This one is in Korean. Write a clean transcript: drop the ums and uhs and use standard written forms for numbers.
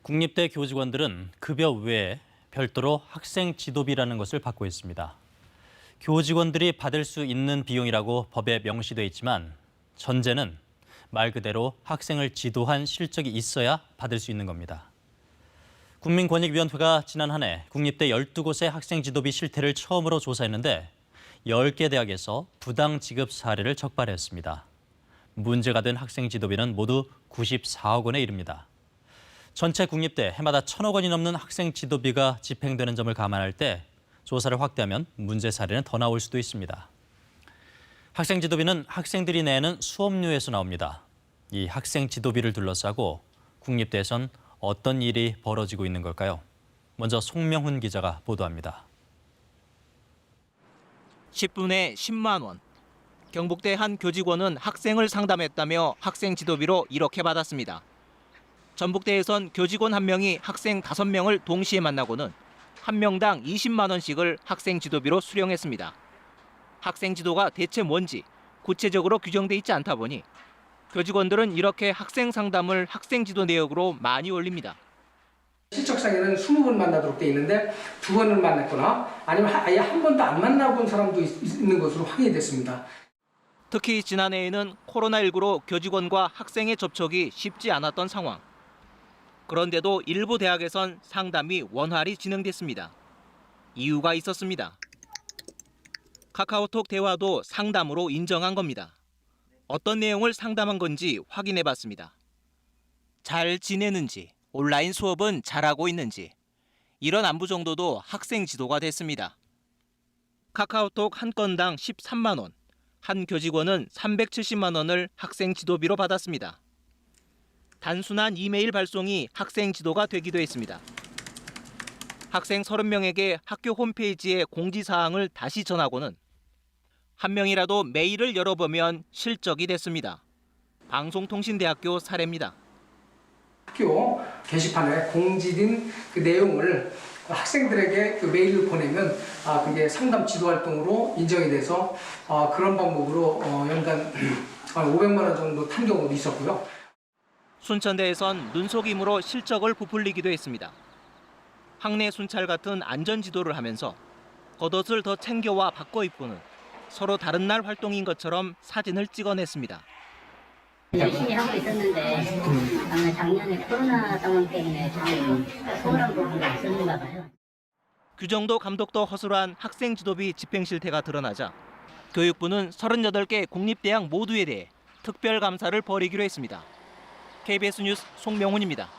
국립대 교직원들은 급여 외에 별도로 학생 지도비라는 것을 받고 있습니다. 교직원들이 받을 수 있는 비용이라고 법에 명시돼 있지만 전제는 말 그대로 학생을 지도한 실적이 있어야 받을 수 있는 겁니다. 국민권익위원회가 지난 한 해 국립대 12곳의 학생 지도비 실태를 처음으로 조사했는데 10개 대학에서 부당 지급 사례를 적발했습니다. 문제가 된 학생 지도비는 모두 94억 원에 이릅니다. 전체 국립대 해마다 1,000억 원이 넘는 학생 지도비가 집행되는 점을 감안할 때 조사를 확대하면 문제 사례는 더 나올 수도 있습니다. 학생 지도비는 학생들이 내는 수업료에서 나옵니다. 이 학생 지도비를 둘러싸고 국립대에선 어떤 일이 벌어지고 있는 걸까요? 먼저 송명훈 기자가 보도합니다. 10분에 10만 원. 경북대 한 교직원은 학생을 상담했다며 학생 지도비로 이렇게 받았습니다. 전북대에선 교직원 1명이 학생 5명을 동시에 만나고는 한 명당 20만 원씩을 학생 지도비로 수령했습니다. 학생 지도가 대체 뭔지 구체적으로 규정돼 있지 않다 보니 교직원들은 이렇게 학생 상담을 학생 지도 내역으로 많이 올립니다. 실적상에는 20번 만나도록 돼 있는데 2번을 만났거나 아니면 아예 한 번도 안 만나본 사람도 있는 것으로 확인이 됐습니다. 특히 지난해에는 코로나19로 교직원과 학생의 접촉이 쉽지 않았던 상황. 그런데도 일부 대학에선 상담이 원활히 진행됐습니다. 이유가 있었습니다. 카카오톡 대화도 상담으로 인정한 겁니다. 어떤 내용을 상담한 건지 확인해봤습니다. 잘 지내는지, 온라인 수업은 잘하고 있는지, 이런 안부 정도도 학생 지도가 됐습니다. 카카오톡 한 건당 13만 원, 한 교직원은 370만 원을 학생 지도비로 받았습니다. 단순한 이메일 발송이 학생 지도가 되기도 했습니다. 학생 30명에게 학교 홈페이지에 공지사항을 다시 전하고는 한 명이라도 메일을 열어보면 실적이 됐습니다. 방송통신대학교 사례입니다. 학교 게시판에 공지된 그 내용을 학생들에게 그 메일을 보내면 그게 상담 지도 활동으로 인정이 돼서 그런 방법으로 연간 500만 원 정도 탄 경우도 있었고요. 순천대에선 눈속임으로 실적을 부풀리기도 했습니다. 학내 순찰 같은 안전 지도를 하면서 겉옷을 더 챙겨와 바꿔 입고는 서로 다른 날 활동인 것처럼 사진을 찍어냈습니다. 열심히 하고 있었는데 아마 작년에 코로나 상황 때문에 좀 소홀한 부분이 있었는가 봐요. 규정도 감독도 허술한 학생 지도비 집행 실태가 드러나자 교육부는 38개 국립대학 모두에 대해 특별 감사를 벌이기로 했습니다. KBS 뉴스 송명훈입니다.